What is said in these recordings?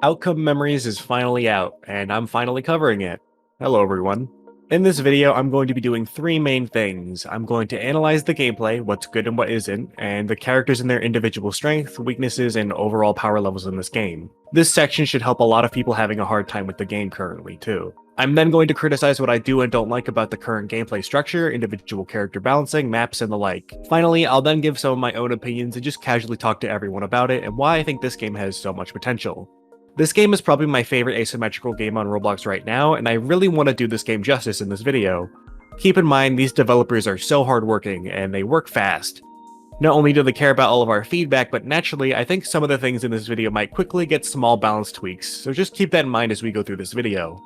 Outcome Memories is finally out, and I'm finally covering it. Hello everyone. In this video, I'm going to be doing three main things. I'm going to analyze the gameplay, what's good and what isn't, and the characters and their individual strengths, weaknesses, and overall power levels in this game. This section should help a lot of people having a hard time with the game currently, too. I'm then going to criticize what I do and don't like about the current gameplay structure, individual character balancing, maps, and the like. Finally, I'll then give some of my own opinions and just casually talk to everyone about it and why I think this game has so much potential. This game is probably my favorite asymmetrical game on Roblox right now, and I really want to do this game justice in this video. Keep in mind, these developers are so hardworking, and they work fast. Not only do they care about all of our feedback, but naturally, I think some of the things in this video might quickly get small balance tweaks, so just keep that in mind as we go through this video.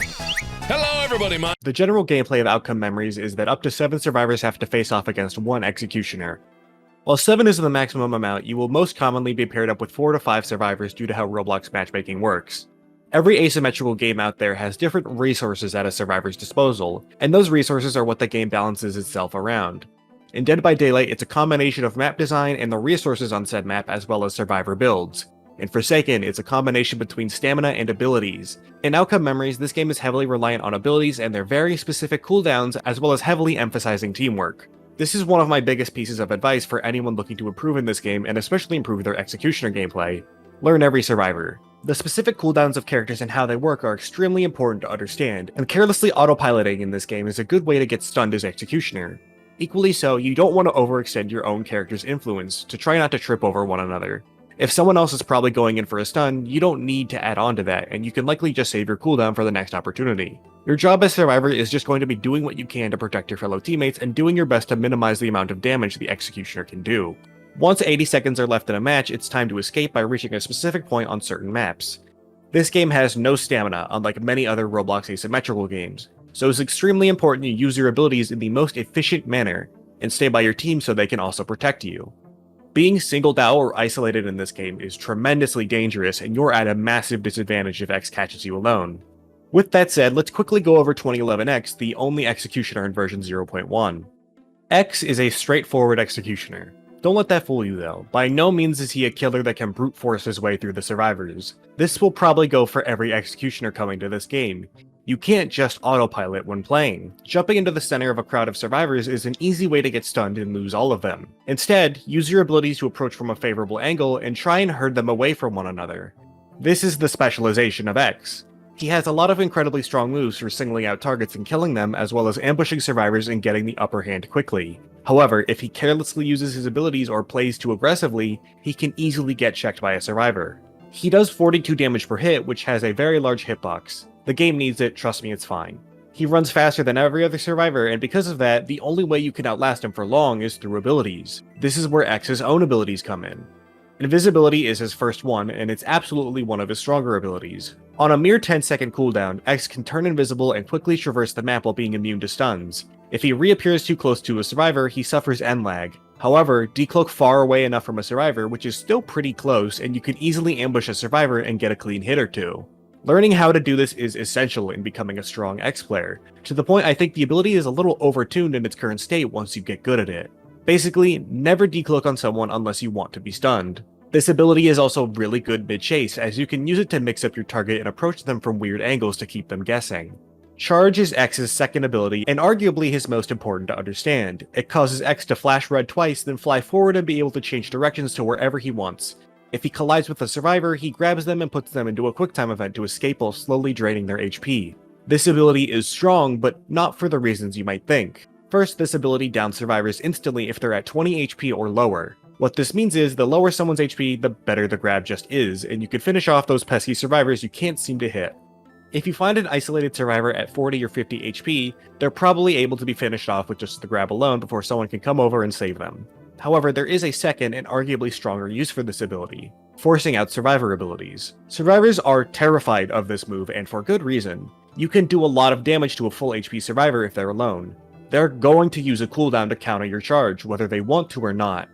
Hello everybody, The general gameplay of Outcome Memories is that up to 7 survivors have to face off against 1 executioner. While 7 is the maximum amount, you will most commonly be paired up with 4 to 5 survivors due to how Roblox matchmaking works. Every asymmetrical game out there has different resources at a survivor's disposal, and those resources are what the game balances itself around. In Dead by Daylight, it's a combination of map design and the resources on said map as well as survivor builds. In Forsaken, it's a combination between stamina and abilities. In Outcome Memories, this game is heavily reliant on abilities and their very specific cooldowns, as well as heavily emphasizing teamwork. This is one of my biggest pieces of advice for anyone looking to improve in this game, and especially improve their executioner gameplay. Learn every survivor. The specific cooldowns of characters and how they work are extremely important to understand, and carelessly autopiloting in this game is a good way to get stunned as executioner. Equally so, you don't want to overextend your own character's influence to try not to trip over one another. If someone else is probably going in for a stun, you don't need to add on to that, and you can likely just save your cooldown for the next opportunity. Your job as survivor is just going to be doing what you can to protect your fellow teammates and doing your best to minimize the amount of damage the executioner can do. Once 80 seconds are left in a match, it's time to escape by reaching a specific point on certain maps. This game has no stamina, unlike many other Roblox asymmetrical games, so it's extremely important you use your abilities in the most efficient manner, and stay by your team so they can also protect you. Being singled out or isolated in this game is tremendously dangerous, and you're at a massive disadvantage if X catches you alone. With that said, let's quickly go over 2011X, the only executioner in version 0.1. X is a straightforward executioner. Don't let that fool you though. By no means is he a killer that can brute force his way through the survivors. This will probably go for every executioner coming to this game. You can't just autopilot when playing. Jumping into the center of a crowd of survivors is an easy way to get stunned and lose all of them. Instead, use your abilities to approach from a favorable angle and try and herd them away from one another. This is the specialization of X. He has a lot of incredibly strong moves for singling out targets and killing them, as well as ambushing survivors and getting the upper hand quickly. However, if he carelessly uses his abilities or plays too aggressively, he can easily get checked by a survivor. He does 42 damage per hit, which has a very large hitbox. The game needs it, trust me, it's fine. He runs faster than every other survivor, and because of that, the only way you can outlast him for long is through abilities. This is where X's own abilities come in. Invisibility is his first one, and it's absolutely one of his stronger abilities. On a mere 10-second cooldown, X can turn invisible and quickly traverse the map while being immune to stuns. If he reappears too close to a survivor, he suffers end lag. However, decloak far away enough from a survivor, which is still pretty close, and you can easily ambush a survivor and get a clean hit or two. Learning how to do this is essential in becoming a strong X player, to the point I think the ability is a little overtuned in its current state once you get good at it. Basically, never decloak on someone unless you want to be stunned. This ability is also really good mid-chase, as you can use it to mix up your target and approach them from weird angles to keep them guessing. Charge is X's second ability, and arguably his most important to understand. It causes X to flash red twice, then fly forward and be able to change directions to wherever he wants. If he collides with a survivor, he grabs them and puts them into a quicktime event to escape while slowly draining their HP. This ability is strong, but not for the reasons you might think. First, this ability downs survivors instantly if they're at 20 HP or lower. What this means is, the lower someone's HP, the better the grab just is, and you can finish off those pesky survivors you can't seem to hit. If you find an isolated survivor at 40 or 50 HP, they're probably able to be finished off with just the grab alone before someone can come over and save them. However, there is a second and arguably stronger use for this ability: forcing out survivor abilities. Survivors are terrified of this move, and for good reason. You can do a lot of damage to a full HP survivor if they're alone. They're going to use a cooldown to counter your charge, whether they want to or not.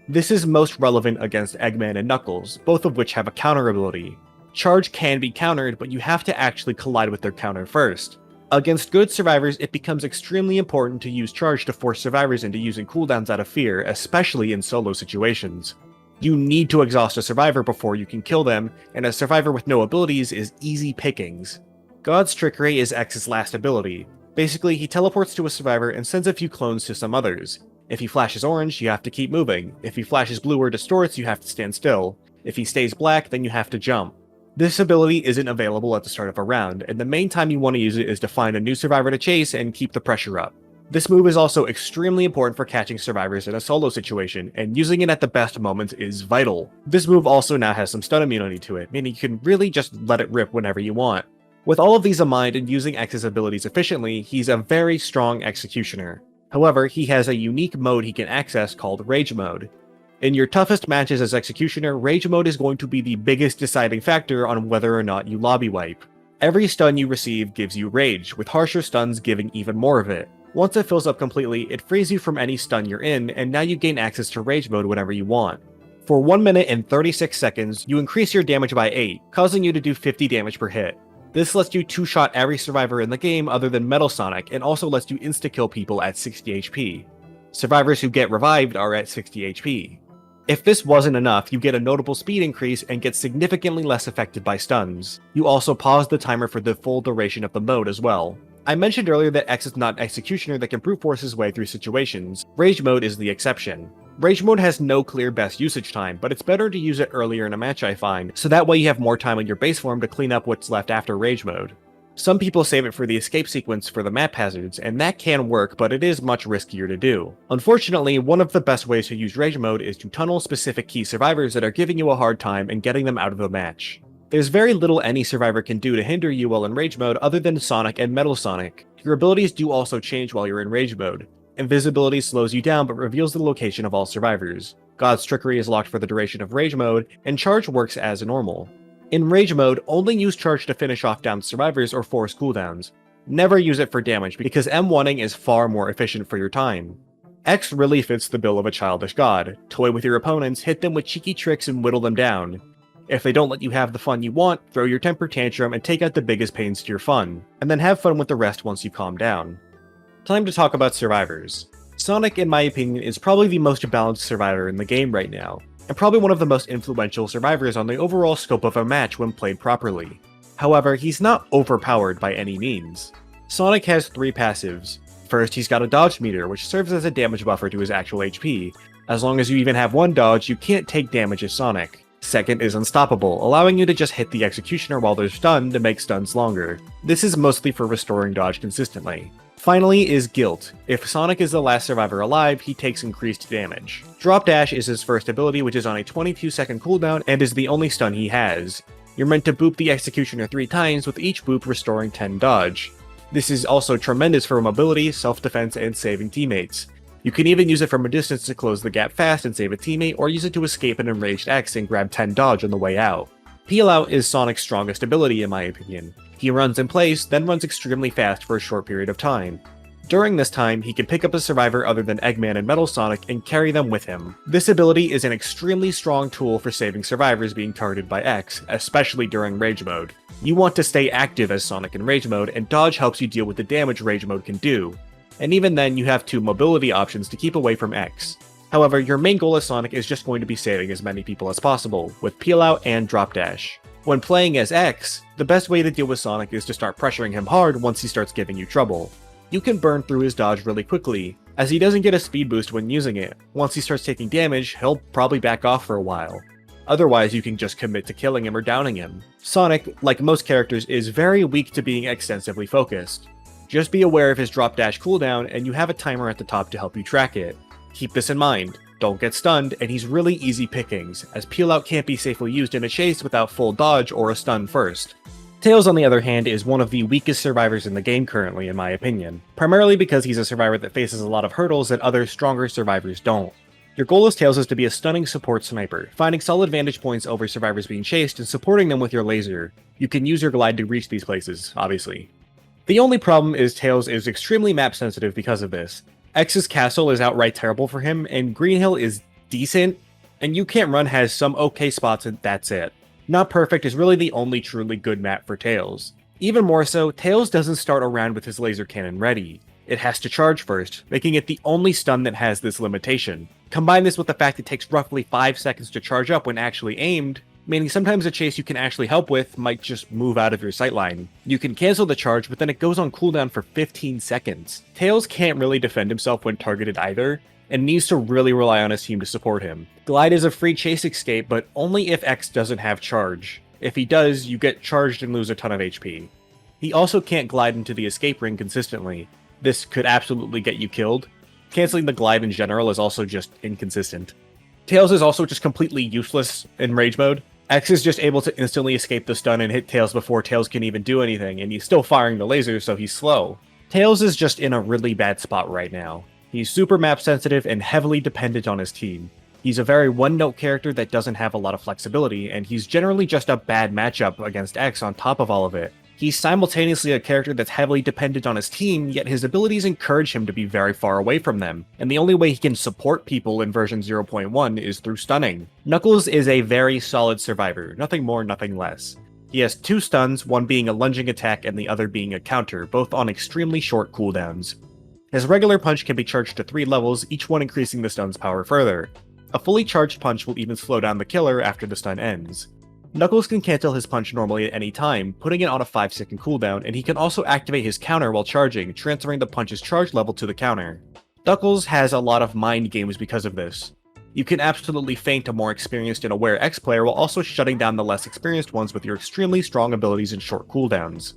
This is most relevant against Eggman and Knuckles, both of which have a counter ability. Charge can be countered, but you have to actually collide with their counter first. Against good survivors, it becomes extremely important to use charge to force survivors into using cooldowns out of fear, especially in solo situations. You need to exhaust a survivor before you can kill them, and a survivor with no abilities is easy pickings. God's Trickery is X's last ability. Basically, he teleports to a survivor and sends a few clones to some others. If he flashes orange, you have to keep moving. If he flashes blue or distorts, you have to stand still. If he stays black, then you have to jump. This ability isn't available at the start of a round, and the main time you want to use it is to find a new survivor to chase and keep the pressure up. This move is also extremely important for catching survivors in a solo situation, and using it at the best moments is vital. This move also now has some stun immunity to it, meaning you can really just let it rip whenever you want. With all of these in mind and using X's abilities efficiently, he's a very strong executioner. However, he has a unique mode he can access called Rage Mode. In your toughest matches as Executioner, Rage Mode is going to be the biggest deciding factor on whether or not you lobby wipe. Every stun you receive gives you Rage, with harsher stuns giving even more of it. Once it fills up completely, it frees you from any stun you're in, and now you gain access to Rage Mode whenever you want. For 1 minute and 36 seconds, you increase your damage by 8, causing you to do 50 damage per hit. This lets you two-shot every survivor in the game other than Metal Sonic, and also lets you insta-kill people at 60 HP. Survivors who get revived are at 60 HP. If this wasn't enough, you get a notable speed increase and get significantly less affected by stuns. You also pause the timer for the full duration of the mode as well. I mentioned earlier that X is not an executioner that can brute force his way through situations. Rage Mode is the exception. Rage Mode has no clear best usage time, but it's better to use it earlier in a match I find, so that way you have more time on your base form to clean up what's left after Rage Mode. Some people save it for the escape sequence for the map hazards, and that can work, but it is much riskier to do. Unfortunately, one of the best ways to use Rage Mode is to tunnel specific key survivors that are giving you a hard time and getting them out of the match. There's very little any survivor can do to hinder you while in Rage Mode other than Sonic and Metal Sonic. Your abilities do also change while you're in Rage Mode. Invisibility slows you down but reveals the location of all survivors. God's Trickery is locked for the duration of Rage Mode, and Charge works as normal. In Rage Mode, only use Charge to finish off downed survivors or force cooldowns. Never use it for damage because M1ing is far more efficient for your time. X really fits the bill of a childish god. Toy with your opponents, hit them with cheeky tricks and whittle them down. If they don't let you have the fun you want, throw your temper tantrum and take out the biggest pains to your fun, and then have fun with the rest once you calm down. Time to talk about survivors. Sonic, in my opinion, is probably the most balanced survivor in the game right now, and probably one of the most influential survivors on the overall scope of a match when played properly. However, he's not overpowered by any means. Sonic has 3 passives. First, he's got a dodge meter, which serves as a damage buffer to his actual HP. As long as you even have 1 dodge, you can't take damage as Sonic. Second is Unstoppable, allowing you to just hit the Executioner while they're stunned to make stuns longer. This is mostly for restoring dodge consistently. Finally is Guilt. If Sonic is the last survivor alive, he takes increased damage. Drop Dash is his first ability, which is on a 22-second cooldown and is the only stun he has. You're meant to boop the Executioner 3 times, with each boop restoring 10 dodge. This is also tremendous for mobility, self-defense, and saving teammates. You can even use it from a distance to close the gap fast and save a teammate, or use it to escape an enraged X and grab 10 dodge on the way out. Peel Out is Sonic's strongest ability in my opinion. He runs in place, then runs extremely fast for a short period of time. During this time, he can pick up a survivor other than Eggman and Metal Sonic and carry them with him. This ability is an extremely strong tool for saving survivors being targeted by X, especially during Rage Mode. You want to stay active as Sonic in Rage Mode, and dodge helps you deal with the damage Rage Mode can do. And even then, you have 2 mobility options to keep away from X. However, your main goal as Sonic is just going to be saving as many people as possible, with Peel Out and Drop Dash. When playing as X, the best way to deal with Sonic is to start pressuring him hard once he starts giving you trouble. You can burn through his dodge really quickly, as he doesn't get a speed boost when using it. Once he starts taking damage, he'll probably back off for a while. Otherwise, you can just commit to killing him or downing him. Sonic, like most characters, is very weak to being extensively focused. Just be aware of his drop dash cooldown, and you have a timer at the top to help you track it. Keep this in mind. Don't get stunned, and he's really easy pickings, as Peel Out can't be safely used in a chase without full dodge or a stun first. Tails, on the other hand, is one of the weakest survivors in the game currently, in my opinion, primarily because he's a survivor that faces a lot of hurdles that other stronger survivors don't. Your goal as Tails is to be a stunning support sniper, finding solid vantage points over survivors being chased and supporting them with your laser. You can use your glide to reach these places, obviously. The only problem is Tails is extremely map sensitive because of this. X's castle is outright terrible for him, and Green Hill is decent, and You Can't Run has some okay spots and that's it. Not Perfect is really the only truly good map for Tails. Even more so, Tails doesn't start a round with his laser cannon ready. It has to charge first, making it the only stun that has this limitation. Combine this with the fact it takes roughly 5 seconds to charge up when actually aimed, meaning sometimes a chase you can actually help with might just move out of your sightline. You can cancel the charge, but then it goes on cooldown for 15 seconds. Tails can't really defend himself when targeted either, and needs to really rely on his team to support him. Glide is a free chase escape, but only if X doesn't have charge. If he does, you get charged and lose a ton of HP. He also can't glide into the escape ring consistently. This could absolutely get you killed. Canceling the glide in general is also just inconsistent. Tails is also just completely useless in Rage mode. X is just able to instantly escape the stun and hit Tails before Tails can even do anything, and he's still firing the laser, so he's slow. Tails is just in a really bad spot right now. He's super map sensitive and heavily dependent on his team. He's a very one-note character that doesn't have a lot of flexibility, and he's generally just a bad matchup against X on top of all of it. He's simultaneously a character that's heavily dependent on his team, yet his abilities encourage him to be very far away from them, and the only way he can support people in version 0.1 is through stunning. Knuckles is a very solid survivor, nothing more, nothing less. He has 2 stuns, one being a lunging attack and the other being a counter, both on extremely short cooldowns. His regular punch can be charged to 3 levels, each one increasing the stun's power further. A fully charged punch will even slow down the killer after the stun ends. Knuckles can cancel his punch normally at any time, putting it on a 5-second cooldown, and he can also activate his counter while charging, transferring the punch's charge level to the counter. Knuckles has a lot of mind games because of this. You can absolutely feint a more experienced and aware X player while also shutting down the less experienced ones with your extremely strong abilities and short cooldowns.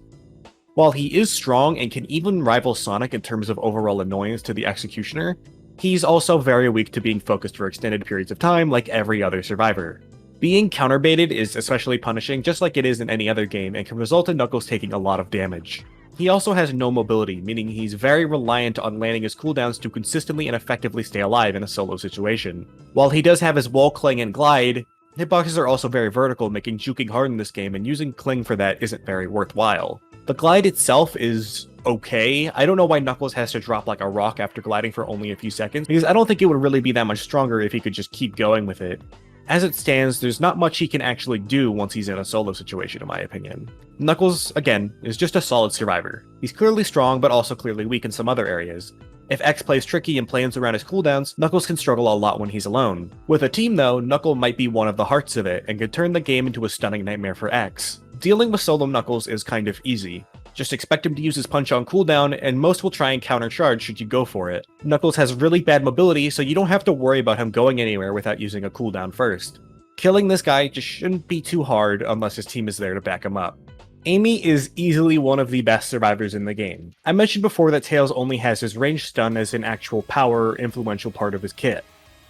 While he is strong and can even rival Sonic in terms of overall annoyance to the Executioner, he's also very weak to being focused for extended periods of time like every other survivor. Being counterbaited is especially punishing, just like it is in any other game, and can result in Knuckles taking a lot of damage. He also has no mobility, meaning he's very reliant on landing his cooldowns to consistently and effectively stay alive in a solo situation. While he does have his wall cling and glide, hitboxes are also very vertical, making juking hard in this game, and using cling for that isn't very worthwhile. The glide itself is okay. I don't know why Knuckles has to drop like a rock after gliding for only a few seconds, because I don't think it would really be that much stronger if he could just keep going with it. As it stands, there's not much he can actually do once he's in a solo situation, in my opinion. Knuckles, again, is just a solid survivor. He's clearly strong, but also clearly weak in some other areas. If X plays tricky and plans around his cooldowns, Knuckles can struggle a lot when he's alone. With a team though, Knuckle might be one of the hearts of it, and could turn the game into a stunning nightmare for X. Dealing with solo Knuckles is kind of easy. Just expect him to use his punch on cooldown, and most will try and counter-charge should you go for it. Knuckles has really bad mobility, so you don't have to worry about him going anywhere without using a cooldown first. Killing this guy just shouldn't be too hard unless his team is there to back him up. Amy is easily one of the best survivors in the game. I mentioned before that Tails only has his ranged stun as an actual power influential part of his kit.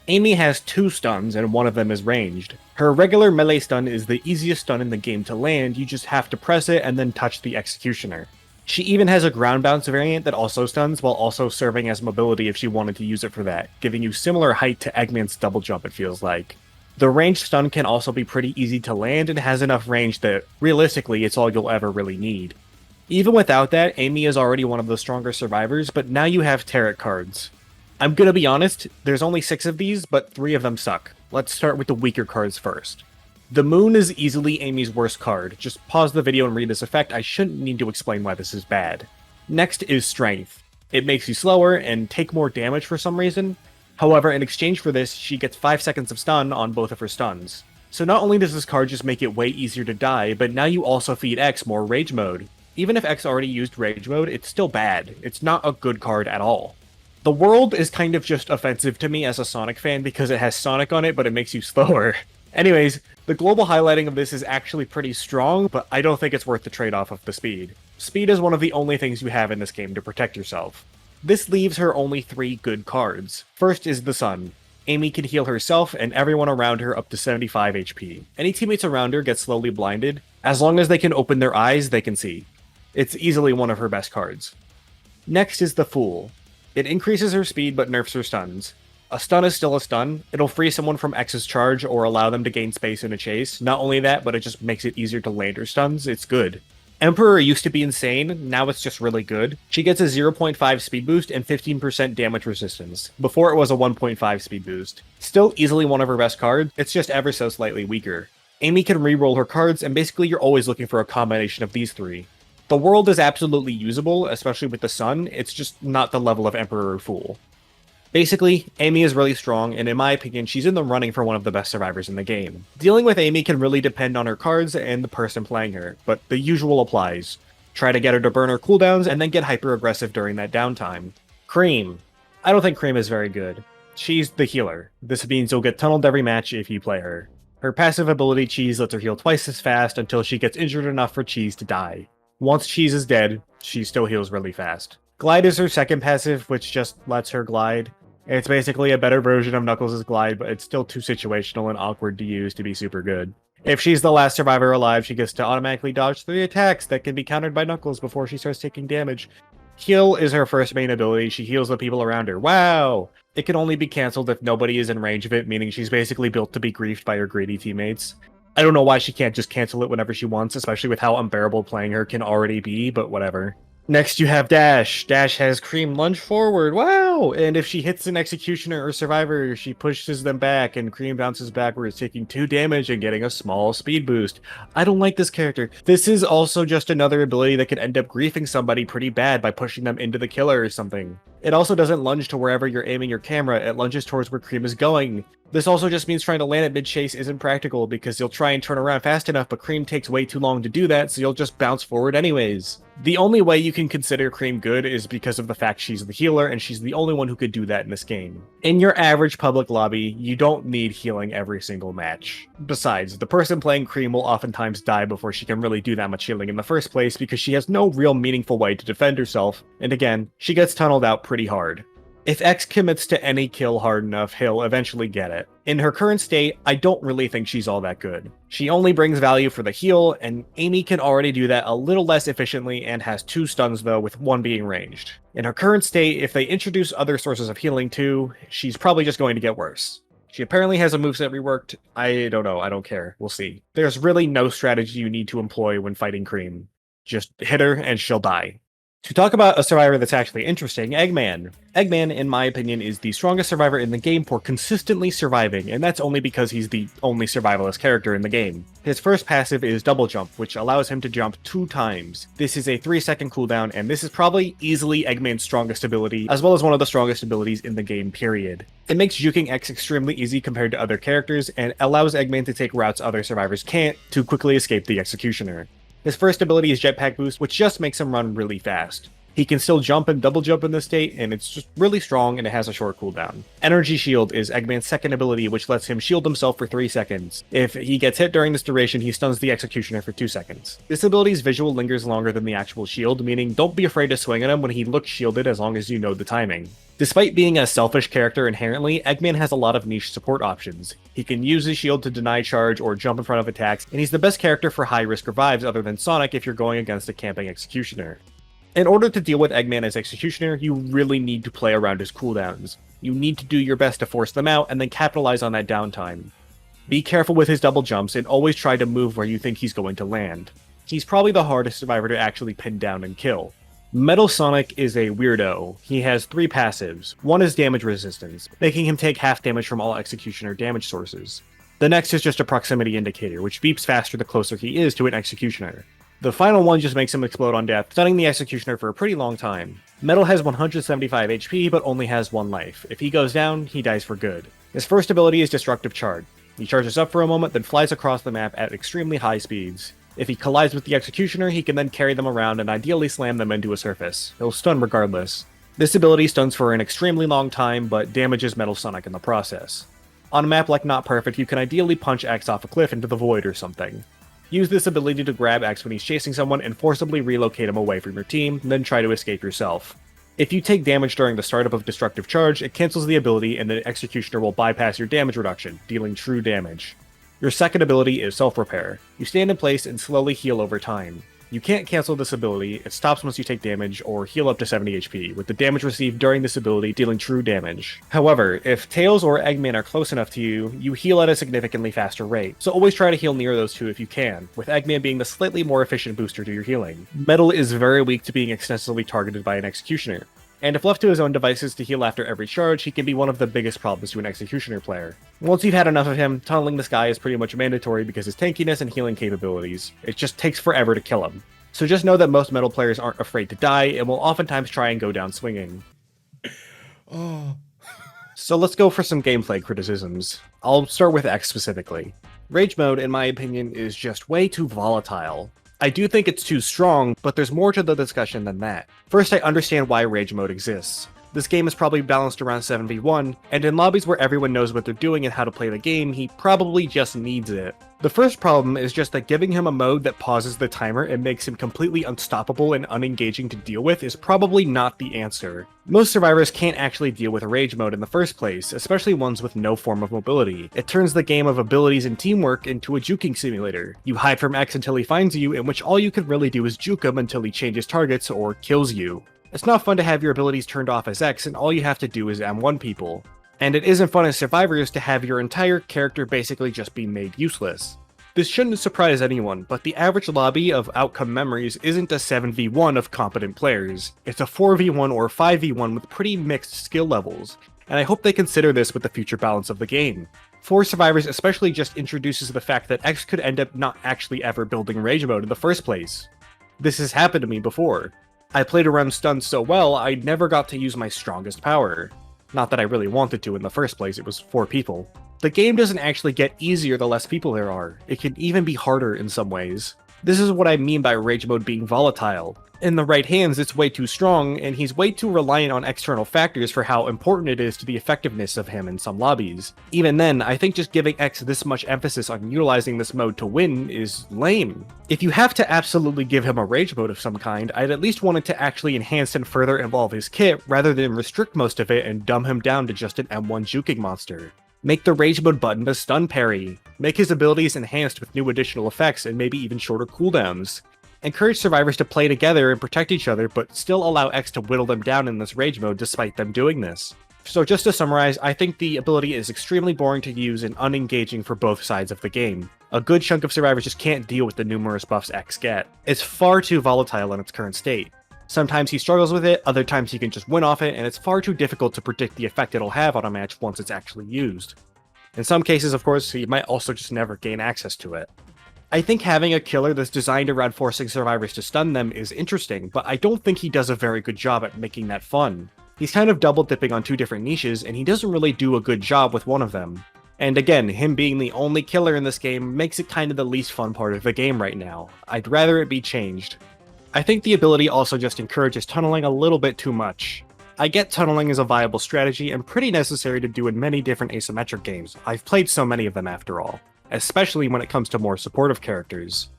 Amy has 2 stuns and one of them is ranged. Her regular melee stun is the easiest stun in the game to land, you just have to press it and then touch the Executioner. She even has a ground bounce variant that also stuns while also serving as mobility if she wanted to use it for that, giving you similar height to Eggman's double jump it feels like. The ranged stun can also be pretty easy to land and has enough range that, realistically, it's all you'll ever really need. Even without that, Amy is already one of the stronger survivors, but now you have tarot cards. I'm gonna be honest, there's only 6 of these, but 3 of them suck. Let's start with the weaker cards first. The Moon is easily Amy's worst card. Just pause the video and read this effect, I shouldn't need to explain why this is bad. Next is Strength. It makes you slower and take more damage for some reason. However, in exchange for this, she gets 5 seconds of stun on both of her stuns. So not only does this card just make it way easier to die, but now you also feed X more Rage Mode. Even if X already used Rage Mode, it's still bad. It's not a good card at all. The world is kind of just offensive to me as a Sonic fan because it has Sonic on it, but it makes you slower. Anyways, the global highlighting of this is actually pretty strong, but I don't think it's worth the trade-off of the speed. Speed is one of the only things you have in this game to protect yourself. This leaves her only 3 good cards. First is the Sun. Amy can heal herself and everyone around her up to 75 HP. Any teammates around her get slowly blinded. As long as they can open their eyes, they can see. It's easily one of her best cards. Next is the Fool. It increases her speed but nerfs her stuns. A stun is still a stun. It'll free someone from X's charge or allow them to gain space in a chase. Not only that, but it just makes it easier to land her stuns. It's good. Emperor used to be insane, now it's just really good. She gets a 0.5 speed boost and 15% damage resistance. Before it was a 1.5 speed boost. Still easily one of her best cards, it's just ever so slightly weaker. Amy can re-roll her cards, and basically you're always looking for a combination of these 3. The world is absolutely usable, especially with the Sun, it's just not the level of Emperor or Fool. Basically, Amy is really strong, and in my opinion, she's in the running for one of the best survivors in the game. Dealing with Amy can really depend on her cards and the person playing her, but the usual applies. Try to get her to burn her cooldowns, and then get hyper-aggressive during that downtime. Cream. I don't think Cream is very good. She's the healer. This means you'll get tunneled every match if you play her. Her passive ability Cheese lets her heal twice as fast until she gets injured enough for Cheese to die. Once Cheese is dead, she still heals really fast. Glide is her second passive, which just lets her glide. It's basically a better version of Knuckles' glide, but it's still too situational and awkward to use to be super good. If she's the last survivor alive, she gets to automatically dodge 3 attacks that can be countered by Knuckles before she starts taking damage. Heal is her first main ability. She heals the people around her. Wow! It can only be cancelled if nobody is in range of it, meaning she's basically built to be griefed by her greedy teammates. I don't know why she can't just cancel it whenever she wants, especially with how unbearable playing her can already be, but whatever. Next, you have Dash. Dash has Cream lunge forward. Wow! And if she hits an Executioner or Survivor, she pushes them back, and Cream bounces backwards, taking 2 damage and getting a small speed boost. I don't like this character. This is also just another ability that could end up griefing somebody pretty bad by pushing them into the killer or something. It also doesn't lunge to wherever you're aiming your camera, it lunges towards where Cream is going. This also just means trying to land at mid-chase isn't practical, because you'll try and turn around fast enough, but Cream takes way too long to do that, so you'll just bounce forward anyways. The only way you can consider Cream good is because of the fact she's the healer, and she's the only one who could do that in this game. In your average public lobby, you don't need healing every single match. Besides, the person playing Cream will oftentimes die before she can really do that much healing in the first place, because she has no real meaningful way to defend herself, and again, she gets tunneled out pretty hard. If X commits to any kill hard enough, he'll eventually get it. In her current state, I don't really think she's all that good. She only brings value for the heal, and Amy can already do that a little less efficiently and has 2 stuns though, with 1 being ranged. In her current state, if they introduce other sources of healing too, she's probably just going to get worse. She apparently has a moveset reworked. I don't know, I don't care. We'll see. There's really no strategy you need to employ when fighting Cream. Just hit her and she'll die. To talk about a survivor that's actually interesting, Eggman. Eggman, in my opinion, is the strongest survivor in the game for consistently surviving, and that's only because he's the only survivalist character in the game. His first passive is Double Jump, which allows him to jump 2 times. This is a 3-second cooldown, and this is probably easily Eggman's strongest ability, as well as one of the strongest abilities in the game, period. It makes juking X extremely easy compared to other characters, and allows Eggman to take routes other survivors can't to quickly escape the Executioner. His first ability is Jetpack Boost, which just makes him run really fast. He can still jump and double jump in this state, and it's just really strong and it has a short cooldown. Energy Shield is Eggman's second ability, which lets him shield himself for 3 seconds. If he gets hit during this duration, he stuns the Executioner for 2 seconds. This ability's visual lingers longer than the actual shield, meaning don't be afraid to swing at him when he looks shielded as long as you know the timing. Despite being a selfish character inherently, Eggman has a lot of niche support options. He can use his shield to deny charge or jump in front of attacks, and he's the best character for high-risk revives other than Sonic if you're going against a camping Executioner. In order to deal with Eggman as Executioner, you really need to play around his cooldowns. You need to do your best to force them out and then capitalize on that downtime. Be careful with his double jumps and always try to move where you think he's going to land. He's probably the hardest survivor to actually pin down and kill. Metal Sonic is a weirdo. He has 3 passives. One is damage resistance, making him take half damage from all Executioner damage sources. The next is just a proximity indicator, which beeps faster the closer he is to an Executioner. The final one just makes him explode on death, stunning the Executioner for a pretty long time. Metal has 175 HP, but only has 1 life. If he goes down, he dies for good. His first ability is Destructive Charge. He charges up for a moment, then flies across the map at extremely high speeds. If he collides with the Executioner, he can then carry them around and ideally slam them into a surface. He'll stun regardless. This ability stuns for an extremely long time, but damages Metal Sonic in the process. On a map like Not Perfect, you can ideally punch X off a cliff into the void or something. Use this ability to grab X when he's chasing someone and forcibly relocate him away from your team, then try to escape yourself. If you take damage during the startup of Destructive Charge, it cancels the ability and the Executioner will bypass your damage reduction, dealing true damage. Your second ability is Self-Repair. You stand in place and slowly heal over time. You can't cancel this ability, it stops once you take damage, or heal up to 70 HP, with the damage received during this ability dealing true damage. However, if Tails or Eggman are close enough to you, you heal at a significantly faster rate, so always try to heal near those two if you can, with Eggman being the slightly more efficient booster to your healing. Metal is very weak to being extensively targeted by an Executioner, and if left to his own devices to heal after every charge, he can be one of the biggest problems to an Executioner player. Once you've had enough of him, tunneling this guy is pretty much mandatory because his tankiness and healing capabilities. It just takes forever to kill him. So just know that most Metal players aren't afraid to die, and will oftentimes try and go down swinging. Oh. So let's go for some gameplay criticisms. I'll start with X specifically. Rage mode, in my opinion, is just way too volatile. I do think it's too strong, but there's more to the discussion than that. First, I understand why Rage mode exists. This game is probably balanced around 7v1, and in lobbies where everyone knows what they're doing and how to play the game, he probably just needs it. The first problem is just that giving him a mode that pauses the timer and makes him completely unstoppable and unengaging to deal with is probably not the answer. Most survivors can't actually deal with rage mode in the first place, especially ones with no form of mobility. It turns the game of abilities and teamwork into a juking simulator. You hide from X until he finds you, in which all you can really do is juke him until he changes targets or kills you. It's not fun to have your abilities turned off as X and all you have to do is M1 people. And it isn't fun as survivors to have your entire character basically just be made useless. This shouldn't surprise anyone, but the average lobby of outcome memories isn't a 7v1 of competent players. It's a 4v1 or 5v1 with pretty mixed skill levels, and I hope they consider this with the future balance of the game. 4 survivors especially just introduces the fact that X could end up not actually ever building rage mode in the first place. This has happened to me before. I played around stuns so well, I never got to use my strongest power. Not that I really wanted to in the first place, it was 4 people. The game doesn't actually get easier the less people there are, it can even be harder in some ways. This is what I mean by rage mode being volatile. In the right hands, it's way too strong, and he's way too reliant on external factors for how important it is to the effectiveness of him in some lobbies. Even then, I think just giving X this much emphasis on utilizing this mode to win is lame. If you have to absolutely give him a rage mode of some kind, I'd at least want it to actually enhance and further evolve his kit, rather than restrict most of it and dumb him down to just an M1 juking monster. Make the rage mode button a stun parry. Make his abilities enhanced with new additional effects and maybe even shorter cooldowns. Encourage survivors to play together and protect each other, but still allow X to whittle them down in this rage mode despite them doing this. So just to summarize, I think the ability is extremely boring to use and unengaging for both sides of the game. A good chunk of survivors just can't deal with the numerous buffs X get. It's far too volatile in its current state. Sometimes he struggles with it, other times he can just win off it, and it's far too difficult to predict the effect it'll have on a match once it's actually used. In some cases, of course, he might also just never gain access to it. I think having a killer that's designed around forcing survivors to stun them is interesting, but I don't think he does a very good job at making that fun. He's kind of double dipping on 2 different niches, and he doesn't really do a good job with one of them. And again, him being the only killer in this game makes it kind of the least fun part of the game right now. I'd rather it be changed. I think the ability also just encourages tunneling a little bit too much. I get tunneling is a viable strategy and pretty necessary to do in many different asymmetric games. I've played so many of them after all, especially when it comes to more supportive characters.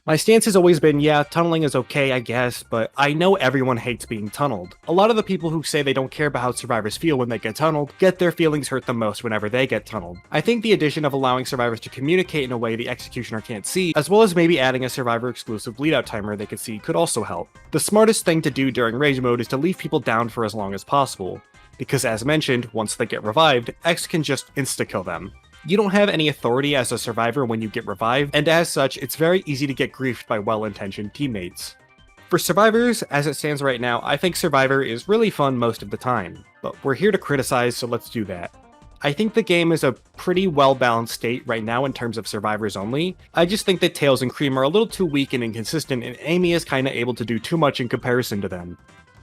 My stance has always been, yeah, tunneling is okay, I guess, but I know everyone hates being tunneled. A lot of the people who say they don't care about how survivors feel when they get tunneled, get their feelings hurt the most whenever they get tunneled. I think the addition of allowing survivors to communicate in a way the executioner can't see, as well as maybe adding a survivor-exclusive bleed-out timer they could see, could also help. The smartest thing to do during rage mode is to leave people down for as long as possible, because as mentioned, once they get revived, X can just insta-kill them. You don't have any authority as a survivor when you get revived, and as such, it's very easy to get griefed by well-intentioned teammates. For survivors, as it stands right now, I think Survivor is really fun most of the time, but we're here to criticize, so let's do that. I think the game is a pretty well-balanced state right now in terms of survivors only. I just think that Tails and Cream are a little too weak and inconsistent, and Amy is kinda able to do too much in comparison to them.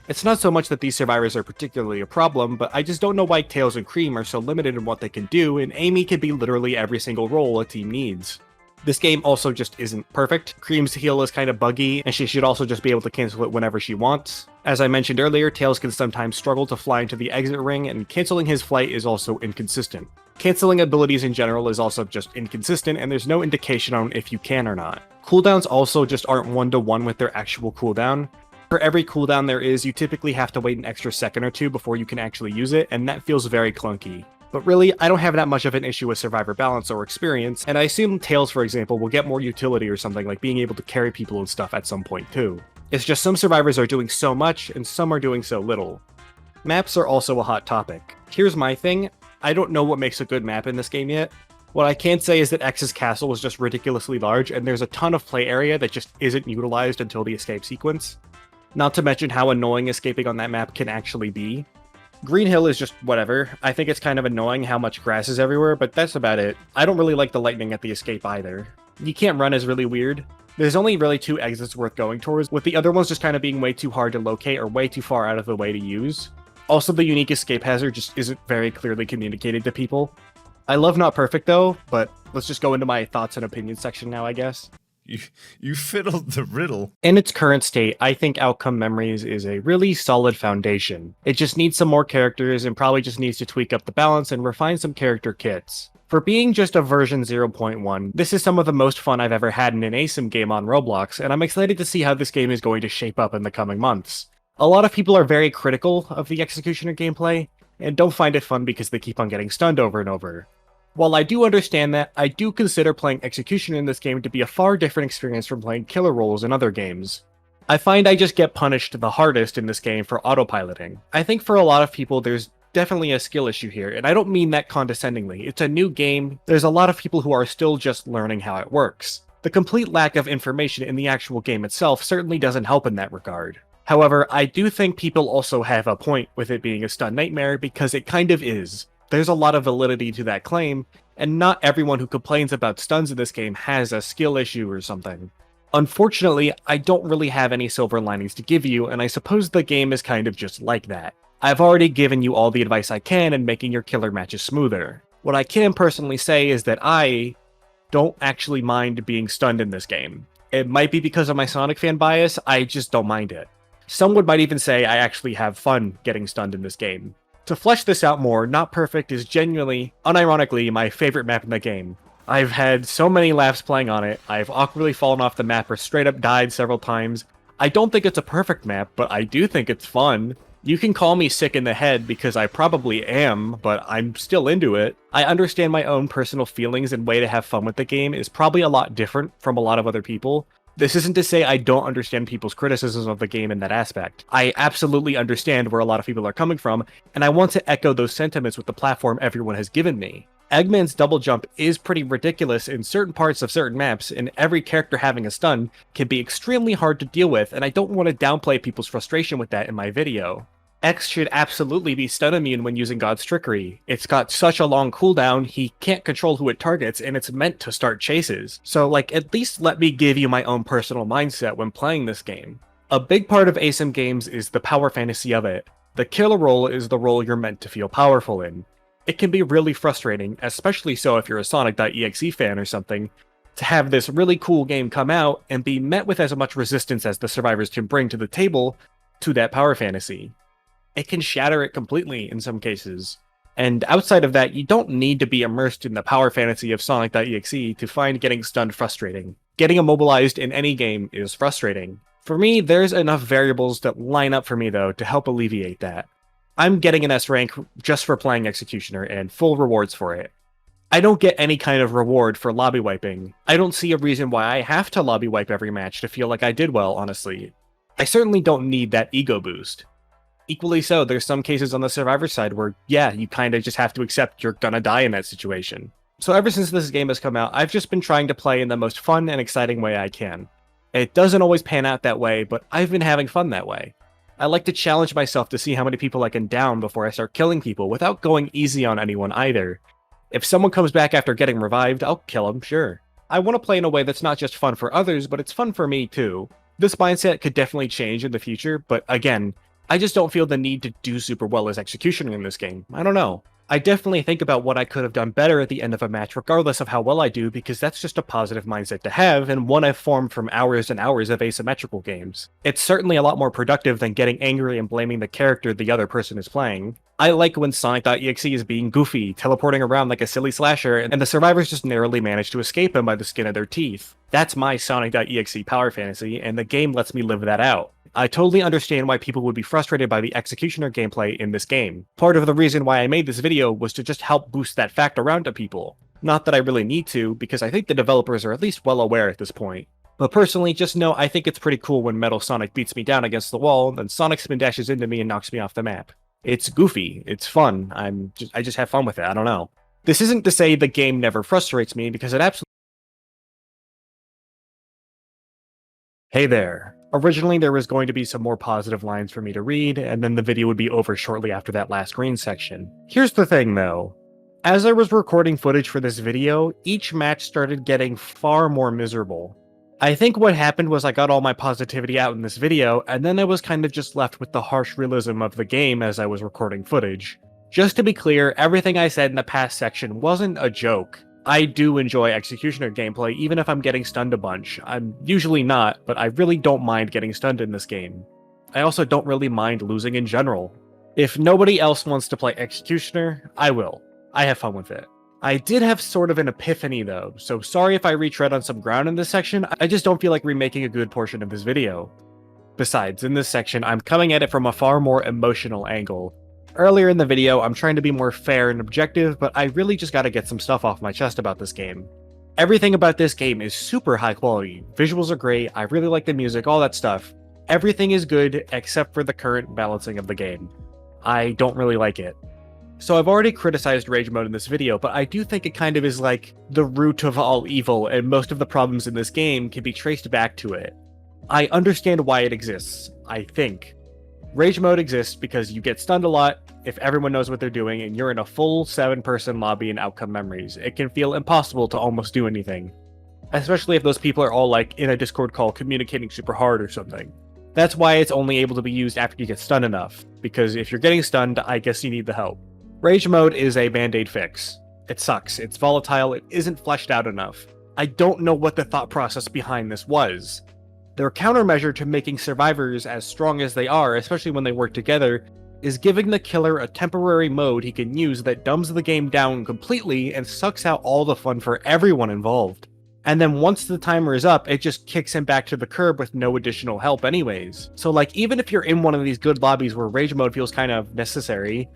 It's not so much that these survivors are particularly a problem, but I just don't know why Tails and Cream are so limited in what they can do, and Amy can be literally every single role a team needs. This game also just isn't perfect. Cream's heal is kind of buggy, and she should also just be able to cancel it whenever she wants. As I mentioned earlier, Tails can sometimes struggle to fly into the exit ring, and canceling his flight is also inconsistent. Canceling abilities in general is also just inconsistent, and there's no indication on if you can or not. Cooldowns also just aren't one-to-one with their actual cooldown. For every cooldown there is, you typically have to wait an extra second or 2 before you can actually use it, and that feels very clunky. But really, I don't have that much of an issue with survivor balance or experience, and I assume Tails, for example, will get more utility or something like being able to carry people and stuff at some point too. It's just some survivors are doing so much, and some are doing so little. Maps are also a hot topic. Here's my thing, I don't know what makes a good map in this game yet. What I can say is that X's castle is just ridiculously large, and there's a ton of play area that just isn't utilized until the escape sequence. Not to mention how annoying escaping on that map can actually be. Green Hill is just whatever. I think it's kind of annoying how much grass is everywhere, but that's about it. I don't really like the lightning at the escape either. You can't run is really weird. There's only really 2 exits worth going towards, with the other ones just kind of being way too hard to locate or way too far out of the way to use. Also, the unique escape hazard just isn't very clearly communicated to people. I love Not Perfect though, but let's just go into my thoughts and opinions section now, I guess. You fiddled the riddle. In its current state, I think Outcome Memories is a really solid foundation. It just needs some more characters and probably just needs to tweak up the balance and refine some character kits. For being just a version 0.1, this is some of the most fun I've ever had in an asym game on Roblox, and I'm excited to see how this game is going to shape up in the coming months. A lot of people are very critical of the Executioner gameplay, and don't find it fun because they keep on getting stunned over and over. While I do understand that, I do consider playing Executioner in this game to be a far different experience from playing killer roles in other games. I find I just get punished the hardest in this game for autopiloting. I think for a lot of people there's definitely a skill issue here, and I don't mean that condescendingly. It's a new game, there's a lot of people who are still just learning how it works. The complete lack of information in the actual game itself certainly doesn't help in that regard. However, I do think people also have a point with it being a stun nightmare because it kind of is. There's a lot of validity to that claim, and not everyone who complains about stuns in this game has a skill issue or something. Unfortunately, I don't really have any silver linings to give you, and I suppose the game is kind of just like that. I've already given you all the advice I can in making your killer matches smoother. What I can personally say is that I don't actually mind being stunned in this game. It might be because of my Sonic fan bias, I just don't mind it. Someone might even say I actually have fun getting stunned in this game. To flesh this out more, Not Perfect is genuinely, unironically, my favorite map in the game. I've had so many laughs playing on it, I've awkwardly fallen off the map or straight up died several times. I don't think it's a perfect map, but I do think it's fun. You can call me sick in the head because I probably am, but I'm still into it. I understand my own personal feelings and way to have fun with the game is probably a lot different from a lot of other people. This isn't to say I don't understand people's criticisms of the game in that aspect. I absolutely understand where a lot of people are coming from, and I want to echo those sentiments with the platform everyone has given me. Eggman's double jump is pretty ridiculous in certain parts of certain maps, and every character having a stun can be extremely hard to deal with, and I don't want to downplay people's frustration with that in my video. X should absolutely be stun immune when using God's Trickery. It's got such a long cooldown, he can't control who it targets, and it's meant to start chases. So at least let me give you my own personal mindset when playing this game. A big part of asym games is the power fantasy of it. The killer role is the role you're meant to feel powerful in. It can be really frustrating, especially so if you're a Sonic.exe fan or something, to have this really cool game come out and be met with as much resistance as the survivors can bring to the table to that power fantasy. It can shatter it completely in some cases. And outside of that, you don't need to be immersed in the power fantasy of Sonic.exe to find getting stunned frustrating. Getting immobilized in any game is frustrating. For me, there's enough variables that line up for me though to help alleviate that. I'm getting an S rank just for playing Executioner and full rewards for it. I don't get any kind of reward for lobby wiping. I don't see a reason why I have to lobby wipe every match to feel like I did well, honestly. I certainly don't need that ego boost. Equally so, there's some cases on the survivor side where, yeah, you kinda just have to accept you're gonna die in that situation. So ever since this game has come out, I've just been trying to play in the most fun and exciting way I can. It doesn't always pan out that way, but I've been having fun that way. I like to challenge myself to see how many people I can down before I start killing people without going easy on anyone either. If someone comes back after getting revived, I'll kill them, sure. I want to play in a way that's not just fun for others, but it's fun for me too. This mindset could definitely change in the future, but again, I just don't feel the need to do super well as Executioner in this game. I don't know. I definitely think about what I could have done better at the end of a match regardless of how well I do, because that's just a positive mindset to have, and one I've formed from hours and hours of asymmetrical games. It's certainly a lot more productive than getting angry and blaming the character the other person is playing. I like when Sonic.exe is being goofy, teleporting around like a silly slasher, and the survivors just narrowly manage to escape him by the skin of their teeth. That's my Sonic.exe power fantasy, and the game lets me live that out. I totally understand why people would be frustrated by the Executioner gameplay in this game. Part of the reason why I made this video was to just help boost that fact around to people. Not that I really need to, because I think the developers are at least well aware at this point. But personally, just know I think it's pretty cool when Metal Sonic beats me down against the wall, then Sonic spin dashes into me and knocks me off the map. It's goofy, it's fun, I just have fun with it, I don't know. This isn't to say the game never frustrates me, because it absolutely... Hey there. Originally, there was going to be some more positive lines for me to read, and then the video would be over shortly after that last green section. Here's the thing, though. As I was recording footage for this video, each match started getting far more miserable. I think what happened was I got all my positivity out in this video, and then I was kind of just left with the harsh realism of the game as I was recording footage. Just to be clear, everything I said in the past section wasn't a joke. I do enjoy Executioner gameplay even if I'm getting stunned a bunch. I'm usually not, but I really don't mind getting stunned in this game. I also don't really mind losing in general. If nobody else wants to play Executioner, I will. I have fun with it. I did have sort of an epiphany though, so sorry if I retread on some ground in this section, I just don't feel like remaking a good portion of this video. Besides, in this section, I'm coming at it from a far more emotional angle. Earlier in the video, I'm trying to be more fair and objective, but I really just gotta get some stuff off my chest about this game. Everything about this game is super high quality, visuals are great, I really like the music, all that stuff. Everything is good except for the current balancing of the game. I don't really like it. So I've already criticized rage mode in this video, but I do think it kind of is like the root of all evil, and most of the problems in this game can be traced back to it. I understand why it exists, I think. Rage mode exists because you get stunned a lot if everyone knows what they're doing and you're in a full 7-person lobby in Outcome Memories. It can feel impossible to almost do anything. Especially if those people are all like in a Discord call communicating super hard or something. That's why it's only able to be used after you get stunned enough, because if you're getting stunned, I guess you need the help. Rage mode is a band-aid fix. It sucks, it's volatile, it isn't fleshed out enough. I don't know what the thought process behind this was. Their countermeasure to making survivors as strong as they are, especially when they work together, is giving the killer a temporary mode he can use that dumbs the game down completely and sucks out all the fun for everyone involved. And then once the timer is up, it just kicks him back to the curb with no additional help anyways. So like, even if you're in one of these good lobbies where rage mode feels kind of necessary,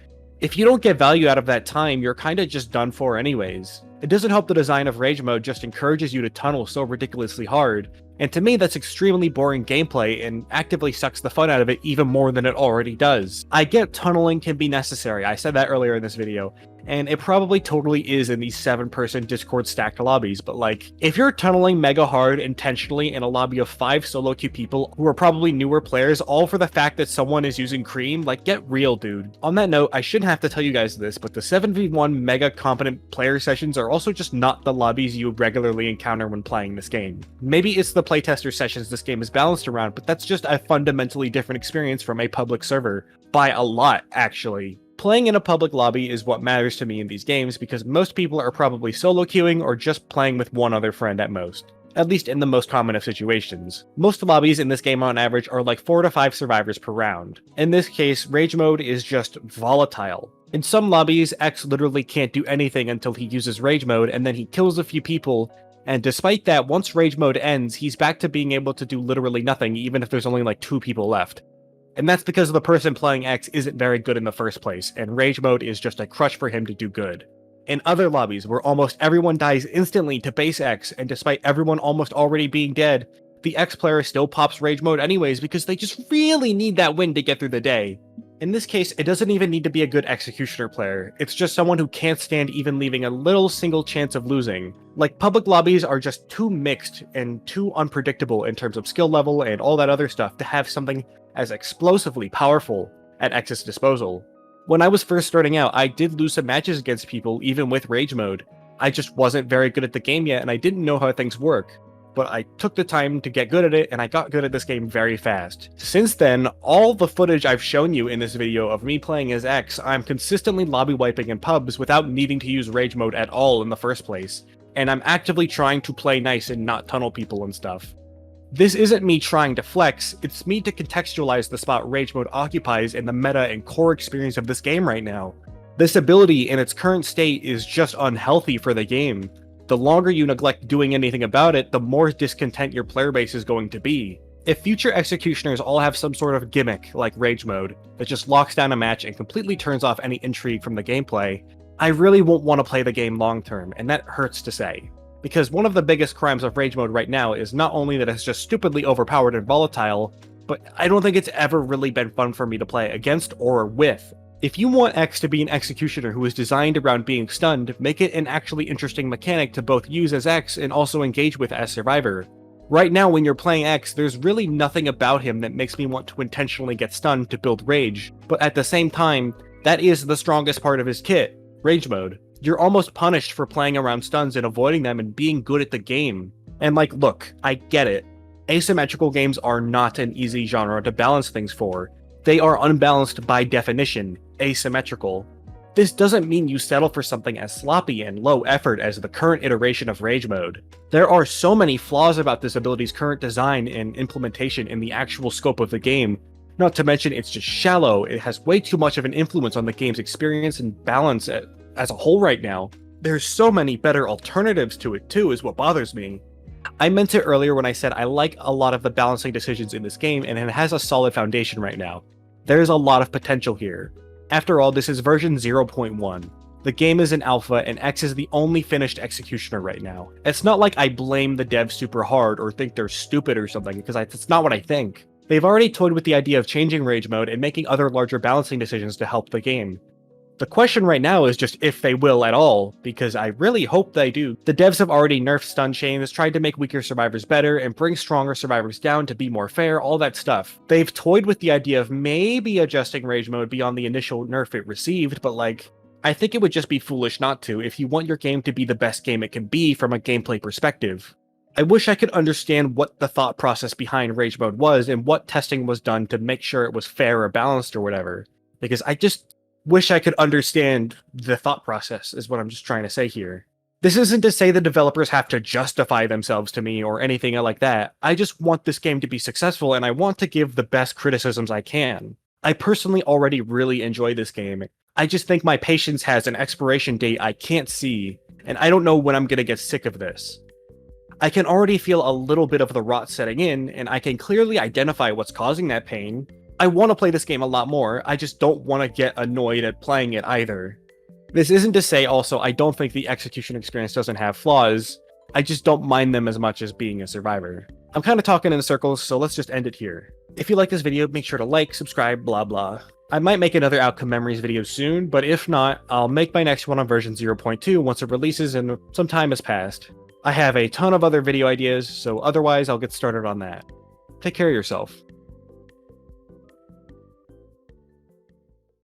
if you don't get value out of that time, you're kinda just done for anyways. It doesn't help the design of rage mode just encourages you to tunnel so ridiculously hard, and to me that's extremely boring gameplay and actively sucks the fun out of it even more than it already does. I get tunneling can be necessary, I said that earlier in this video, and it probably totally is in these 7-person Discord stacked lobbies, but like, if you're tunneling mega hard intentionally in a lobby of 5 solo queue people who are probably newer players, all for the fact that someone is using cream, like get real, dude. On that note, I shouldn't have to tell you guys this, but the 7v1 mega competent player sessions are also just not the lobbies you regularly encounter when playing this game. Maybe it's the playtester sessions this game is balanced around, but that's just a fundamentally different experience from a public server. By a lot, actually. Playing in a public lobby is what matters to me in these games because most people are probably solo queuing or just playing with one other friend at most. At least in the most common of situations. Most lobbies in this game on average are like 4 to 5 survivors per round. In this case, rage mode is just volatile. In some lobbies, X literally can't do anything until he uses rage mode and then he kills a few people, and despite that, once rage mode ends, he's back to being able to do literally nothing even if there's only like 2 people left. And that's because the person playing X isn't very good in the first place, and rage mode is just a crutch for him to do good. In other lobbies, where almost everyone dies instantly to base X, and despite everyone almost already being dead, the X player still pops rage mode anyways because they just really need that win to get through the day. In this case, it doesn't even need to be a good Executioner player, it's just someone who can't stand even leaving a little single chance of losing. Like, public lobbies are just too mixed and too unpredictable in terms of skill level and all that other stuff to have something as explosively powerful at X's disposal. When I was first starting out, I did lose some matches against people even with rage mode. I just wasn't very good at the game yet and I didn't know how things work. But I took the time to get good at it, and I got good at this game very fast. Since then, all the footage I've shown you in this video of me playing as X, I'm consistently lobby wiping in pubs without needing to use rage mode at all in the first place, and I'm actively trying to play nice and not tunnel people and stuff. This isn't me trying to flex, it's me to contextualize the spot rage mode occupies in the meta and core experience of this game right now. This ability in its current state is just unhealthy for the game. The longer you neglect doing anything about it, the more discontent your player base is going to be. If future executioners all have some sort of gimmick, like rage mode, that just locks down a match and completely turns off any intrigue from the gameplay, I really won't want to play the game long term, and that hurts to say. Because one of the biggest crimes of rage mode right now is not only that it's just stupidly overpowered and volatile, but I don't think it's ever really been fun for me to play against or with. If you want X to be an executioner who is designed around being stunned, make it an actually interesting mechanic to both use as X and also engage with as Survivor. Right now when you're playing X, there's really nothing about him that makes me want to intentionally get stunned to build rage, but at the same time, that is the strongest part of his kit, rage mode. You're almost punished for playing around stuns and avoiding them and being good at the game. And like, look, I get it. Asymmetrical games are not an easy genre to balance things for. They are unbalanced by definition, asymmetrical. This doesn't mean you settle for something as sloppy and low effort as the current iteration of Rage Mode. There are so many flaws about this ability's current design and implementation in the actual scope of the game, not to mention it's just shallow. It has way too much of an influence on the game's experience and balance as a whole right now. There's so many better alternatives to it too, is what bothers me. I meant it earlier when I said I like a lot of the balancing decisions in this game, and it has a solid foundation right now. There's a lot of potential here. After all, this is version 0.1. The game is in alpha, and X is the only finished executioner right now. It's not like I blame the devs super hard or think they're stupid or something, because that's not what I think. They've already toyed with the idea of changing Rage Mode and making other larger balancing decisions to help the game. The question right now is just if they will at all, because I really hope they do. The devs have already nerfed stun chains, tried to make weaker survivors better, and bring stronger survivors down to be more fair, all that stuff. They've toyed with the idea of maybe adjusting Rage Mode beyond the initial nerf it received, but like, I think it would just be foolish not to if you want your game to be the best game it can be from a gameplay perspective. I wish I could understand what the thought process behind Rage Mode was and what testing was done to make sure it was fair or balanced or whatever, because I just wish I could understand the thought process, is what I'm just trying to say here. This isn't to say the developers have to justify themselves to me or anything like that. I just want this game to be successful, and I want to give the best criticisms I can. I personally already really enjoy this game. I just think my patience has an expiration date I can't see, and I don't know when I'm gonna get sick of this. I can already feel a little bit of the rot setting in, and I can clearly identify what's causing that pain. I want to play this game a lot more, I just don't want to get annoyed at playing it either. This isn't to say also I don't think the execution experience doesn't have flaws, I just don't mind them as much as being a survivor. I'm kind of talking in circles, so let's just end it here. If you like this video, make sure to like, subscribe, blah blah. I might make another Outcome Memories video soon, but if not, I'll make my next one on version 0.2 once it releases and some time has passed. I have a ton of other video ideas, so otherwise I'll get started on that. Take care of yourself.